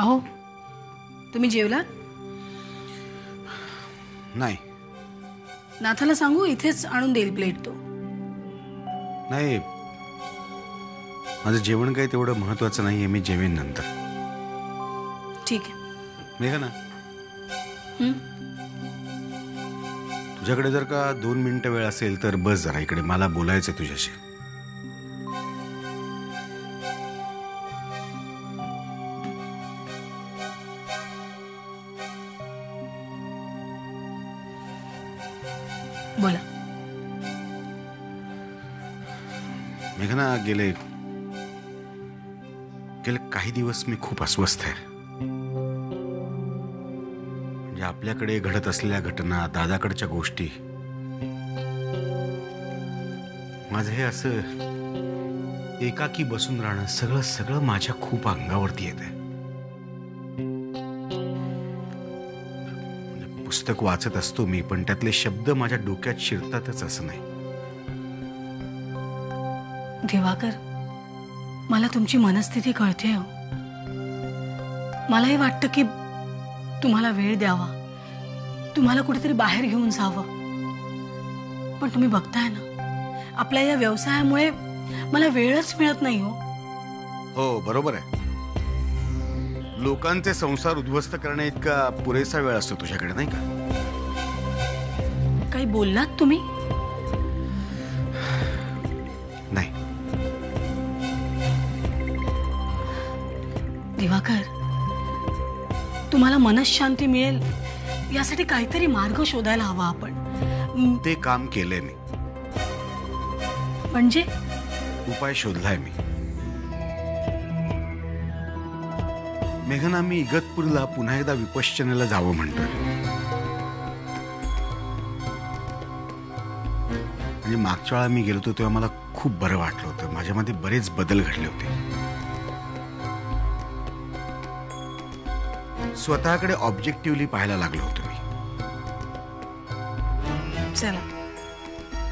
अहो, तुम्ही जेवलात? नाही. नाथाला सांगू इथेच आणून देईल प्लेट तो. नाही, माझं जेवण काही तेवढं महत्वाचं नाहीये. मी जेवेन नंतर. ठीक आहे. मेघना, तुझ्याकडे जर का 2 मिनिटं वेळ असेल तर बस जरा इकडे. मला बोलायचंय तुझ्याशी. बोला. मेघना, गेले काही दिवस मी खूप अस्वस्थ आहे. म्हणजे आपल्याकडे घडत असलेल्या घटना, दादाकडच्या गोष्टी, माझं हे असं एकाकी बसून राहणं, सगळं सगळं माझ्या खूप अंगावरती येत आहे. पुस्तक वाचत असतो मी, पण त्यातले शब्द माझ्या डोक्यात शिरतातच असं नाही. दिवाकर, मला तुमची मनस्थिती कळते हो. मलाही वाटतं की तुम्हाला वेळ द्यावा, तुम्हाला कुठेतरी बाहेर घेऊन जावं. पण तुम्ही बघताय ना, आपल्या या व्यवसायामुळे मला वेळच मिळत नाही हो. हो, बरोबर आहे. लोकांचे संसार उद्ध्वस्त करण्या इतका पुरेसा वेळ असतो तुझ्याकडे, नाही का? काही बोललात तुम्ही? नाही. दिवाकर, तुम्हाला मनशांती मिळेल यासाठी काहीतरी मार्ग शोधायला हवा आपण. ते काम केलंय मी. म्हणजे? उपाय शोधलाय मी. मेघना, मी इगतपुरीला पुन्हा एकदा विपश्यनेला जावं म्हणतोय. म्हणजे मागच्या वेळा मी गेलो होतो तेव्हा मला खूप बरं वाटलं होतं. माझ्यामध्ये बरेच बदल घडले होते. स्वतःकडे ऑब्जेक्टिव्हली पाहायला लागलो होतो मी. चला,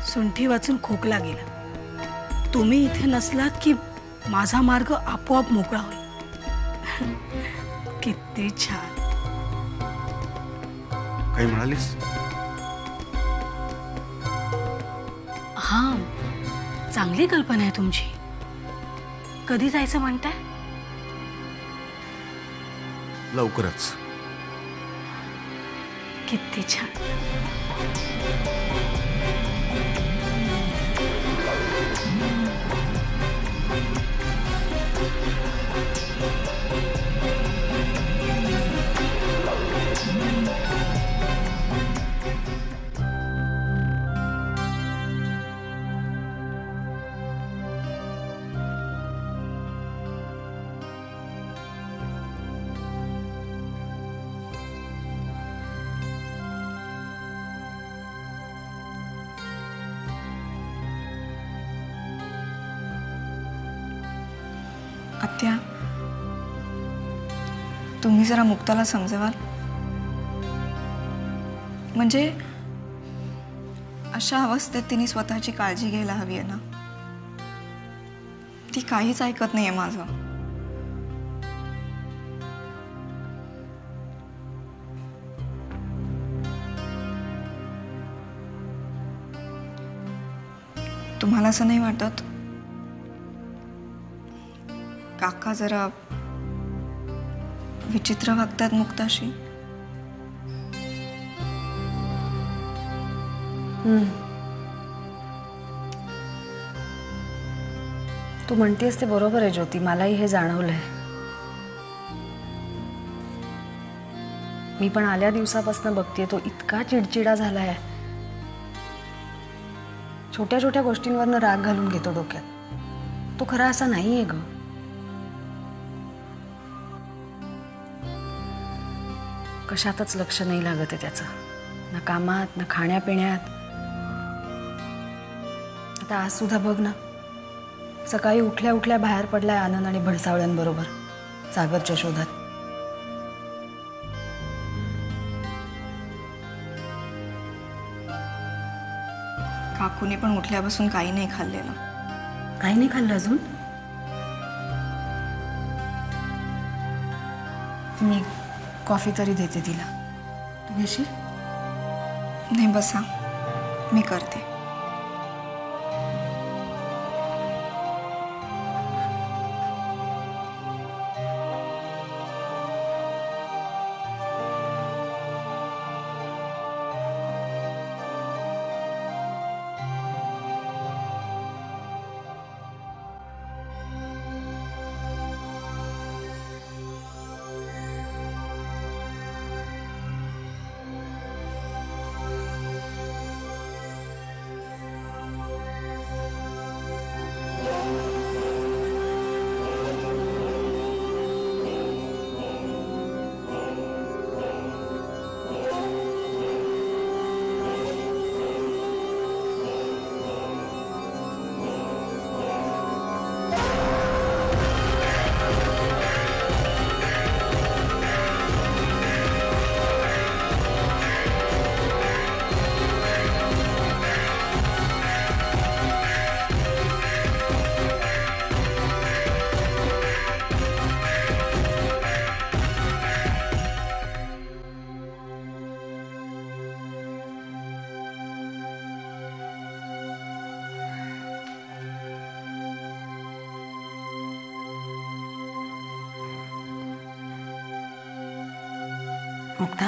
सुंठी वाचून खोकला गेला. तुम्ही इथे नसलात की माझा मार्ग आपोआप मोकळा होईल. किती छान. काही म्हणालीस? हा, चांगली कल्पना आहे तुमची. कधी जायचं म्हणताय? लवकरच. किती छान. आत्या, तुम्ही जरा मुक्ताला समजवाल? म्हणजे अशा अवस्थेत तिने स्वतःची काळजी घ्यायला हवी आहे ना. ती काहीच ऐकत नाहीये माझं. तुम्हाला असं नाही वाटत? काका जरा विचित्र वागतात मुक्ताशी. तू म्हणतेस ते बरोबर आहे ज्योती. मलाही हे जाणवलंय. मी पण आल्या दिवसापासून बघतेय तो इतका चिडचिडा झालाय. छोट्या छोट्या गोष्टींवरनं राग घालून घेतो डोक्यात. तो खरा असा नाहीये ग. कशातच लक्ष नाही लागत आहे त्याचं. ना कामात, ना खाण्यापिण्यात. आता आज सुद्धा बघ ना, सकाळी उठल्या उठल्या बाहेर पडलाय आनंद आणि भडसावळ्यांबरोबर सागरच्या शोधात. काकूने पण उठल्यापासून काही नाही खाल्लेलं. काही नाही खाल्लं अजून? मी कॉफी तरी देते तिला. तू घेशील? नाही बसा, मी करते. मुक्ता,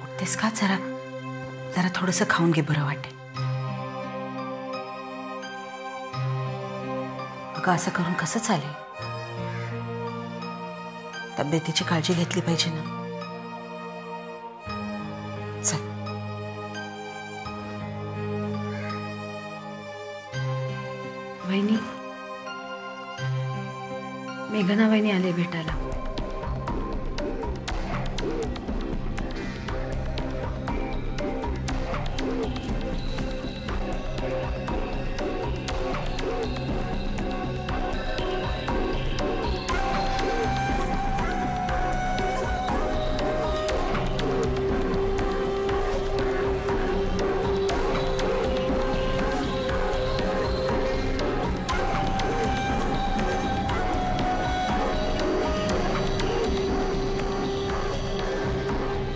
उठतेस का? जरा जरा थोडंसं खाऊन घे, बरं वाटेल. अगं असं करून कसं चालेल? तब्येतीची काळजी घेतली पाहिजे ना. चल. वहिनी, मेघना वहिनी आले भेटायला.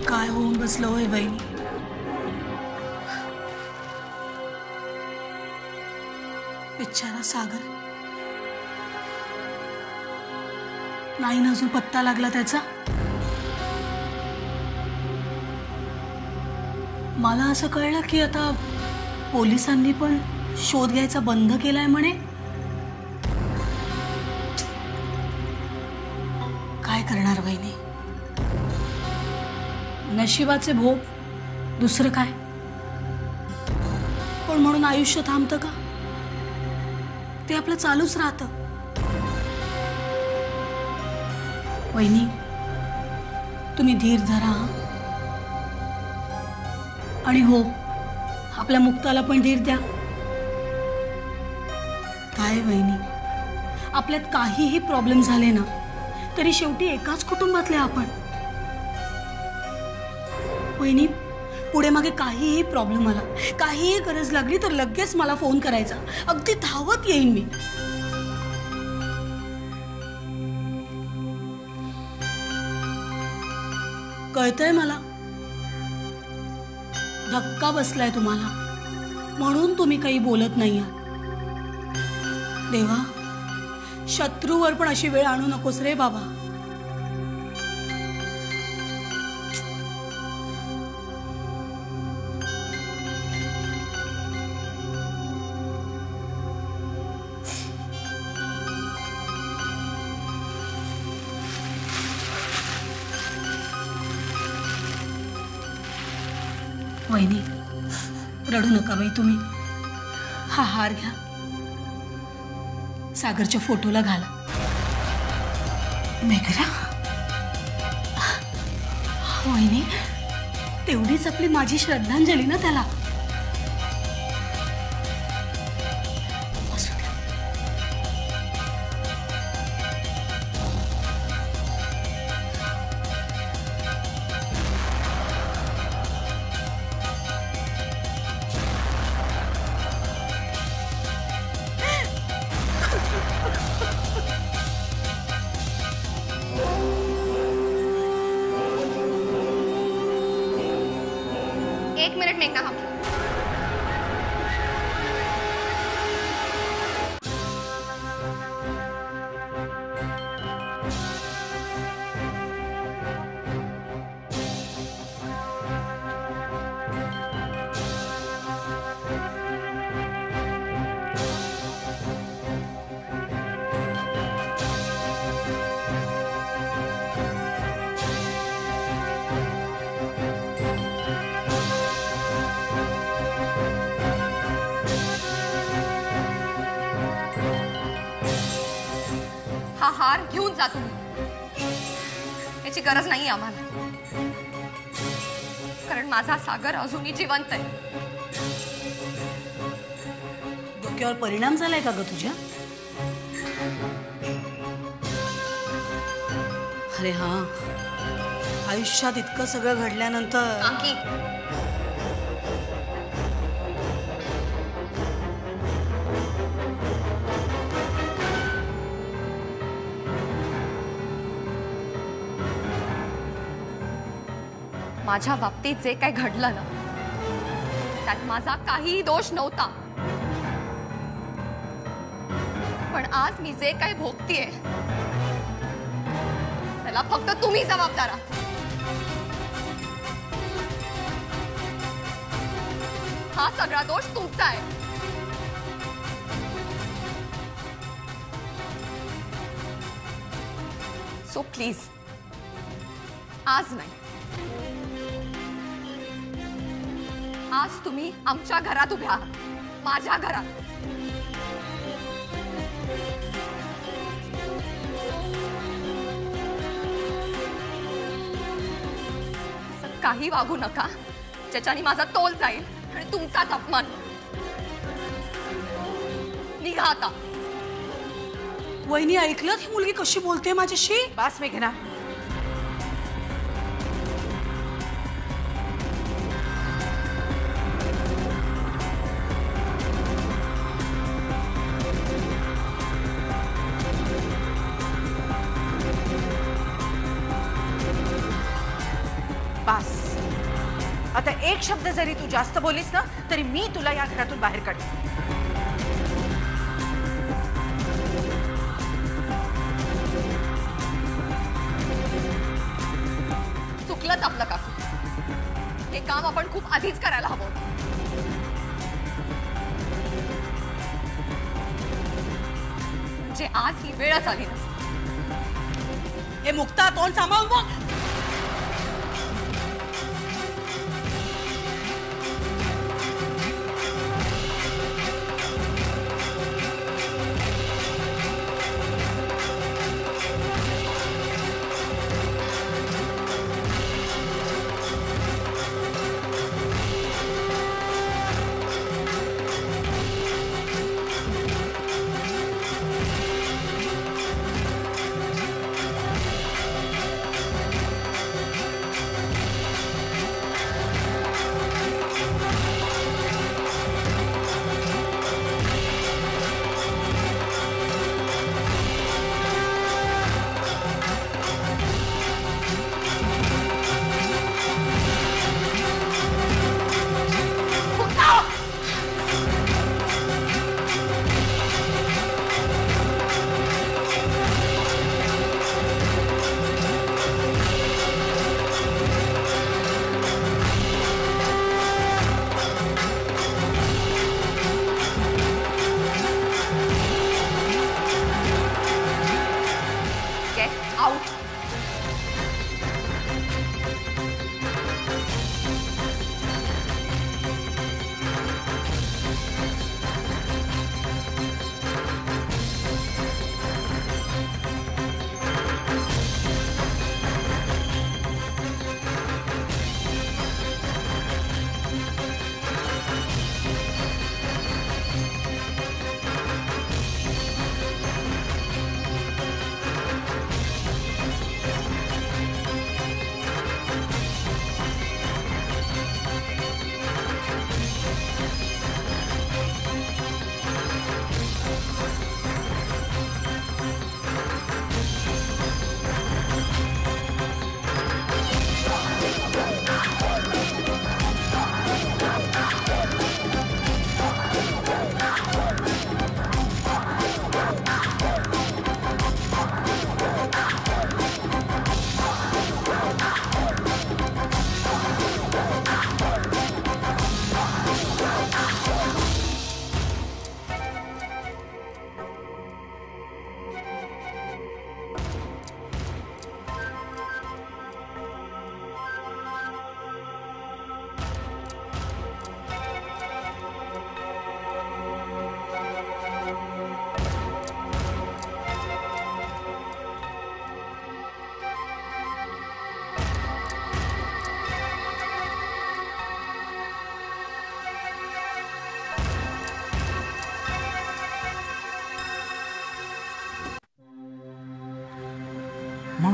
काय होऊन बसलं होय वहिनी? बिचारा सागर, नाही ना अजून पत्ता लागला त्याचा. मला असं कळलं की आता पोलिसांनी पण शोध घ्यायचा बंद केलाय म्हणे. काय करणार वहिनी? नशिबाचे भोग, दुसरं काय. पण म्हणून आयुष्य थांबतं का? ते आपलं चालूच राहतं. वहिनी, तुम्ही धीर धरा. आणि हो, आपल्या मुक्ताला पण धीर द्या. काय वहिनी, आपल्यात काहीही प्रॉब्लेम झाले ना तरी शेवटी एकाच कुटुंबातले आपण. वहिनी, पुढे मागे काहीही प्रॉब्लेम आला, काहीही गरज लागली तर लगेच मला फोन करायचा. अगदी धावत येईन मी. कळतंय मला, धक्का बसलाय तुम्हाला म्हणून तुम्ही काही बोलत नाही आहात. देवा, शत्रूवर पण अशी वेळ आणू नकोस रे बाबा. वहिनी, रडू नका बाई तुम्ही. हा हार घ्या, सागरच्या फोटोला घाला. मेघना, वहिनी, तेवढीच आपली माझी श्रद्धांजली ना त्याला. असू द्या. मिनिट नहीं ना काकी. हा हार घेऊन जा तुम्ही. याची गरज नाही आम्हाला, कारण माझा सागर अजूनही जिवंत आहे. डोक्यावर परिणाम झालाय का ग तुझ्या? अरे हा, आयुष्यात इतकं सगळं घडल्यानंतर काकी, माझ्या बाबतीत जे काही घडलं ना, त्यात माझा काहीही दोष नव्हता. पण आज मी जे काही भोगतीये त्याला फक्त तुम्ही जबाबदार आहात. हा सगळा दोष तुमचा आहे. सो प्लीज आज नाही, आज तुम्ही आमच्या घरात उभ्या आहात, माझ्या घरात. असं काही वागू नका ज्याच्याने माझा तोल जाईल आणि तुमचाच अपमान. निघा आता. वहिनी ऐकलं ही मुलगी कशी बोलते माझ्याशी? बस मेघना, बस. आता एक शब्द जरी तू जास्त बोलीस ना तरी मी तुला या घरातून बाहेर काढते. चुकलंच आपलं काकू. हे काम आपण खूप आधीच करायला हवं होतं. म्हणजे आज ही वेळच आली नसती. हे मुक्ता, तोंड सांभाळून बोल.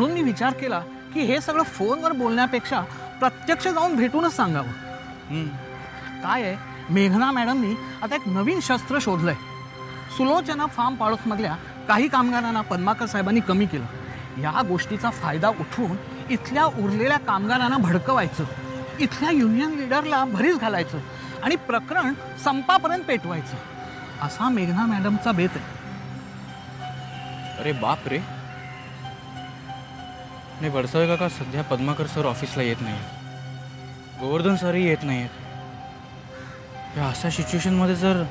म्हणून मी विचार केला की हे सगळं फोनवर बोलण्यापेक्षा प्रत्यक्ष जाऊन भेटूनच सांगावं. काय आहे, मेघना मॅडमनी आता एक नवीन शस्त्र शोधलंय. सुलोचना फार्म पाळोसमधल्या काही कामगारांना पद्माकर साहेबांनी कमी केलं. या गोष्टीचा फायदा उठवून इथल्या उरलेल्या कामगारांना भडकवायचं, इथल्या युनियन लीडरला भरीस घालायचं आणि प्रकरण संपापर्यंत पेटवायचं, असा मेघना मॅडमचा बेत आहे. अरे बाप रे. नाही, वडसावे काका सध्या पद्माकर सर ऑफिसला येत नाही, गोवर्धन सरही येत नाहीत. या अशा सिच्युएशनमध्ये जर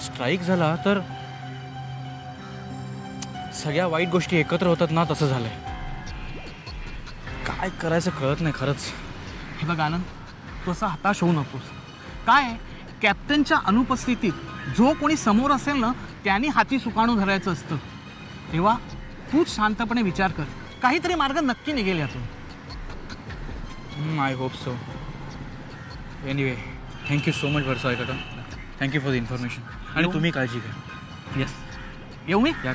स्ट्राईक झाला तर सगळ्या वाईट गोष्टी एकत्र होतात ना, तसं झालंय. काय करायचं कळत नाही खरंच. हे बघ आनंद, तू असं हताश होऊ नकोस. काय, कॅप्टनच्या अनुपस्थितीत जो कोणी समोर असेल ना, त्यांनी हाती सुकाणू धरायचं असतं. तेव्हा तूच शांतपणे विचार कर, काहीतरी मार्ग नक्की निघेल यातून. I hope so. Anyway, thank you so much Wadsawe काका. Thank you for the information. आणि तुम्ही काळजी घ्या. येस, येऊ मी. या.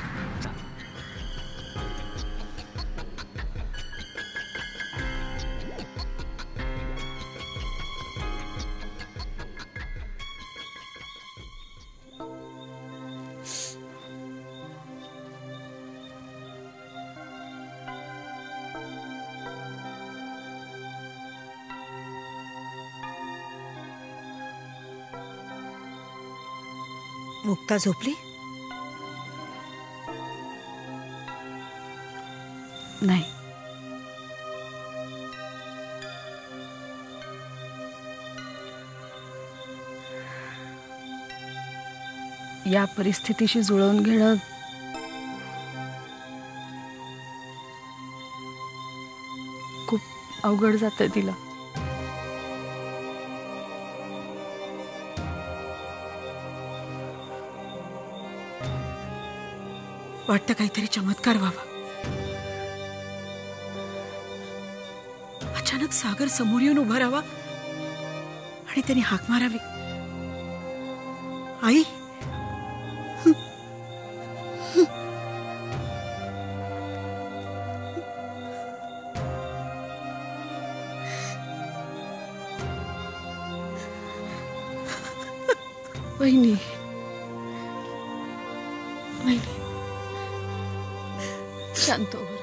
मुक्ता झोपली? नाही. या परिस्थितीशी जुळवून घेणं खूप अवघड जातंय तिला. वाटतं काहीतरी चमत्कार व्हावा. अचानक सागर समोर येऊन उभा राहावा आणि त्यांनी हाक मारावी, आई. वहिनी, वहिनी, शांत हो बरं.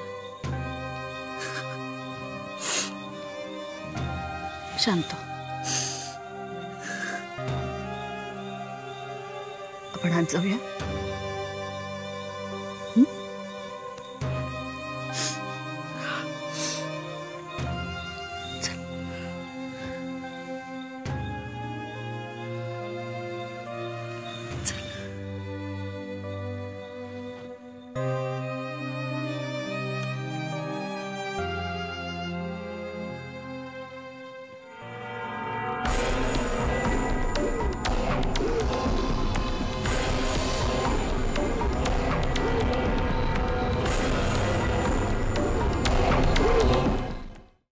शांत. आपण आज जाऊया.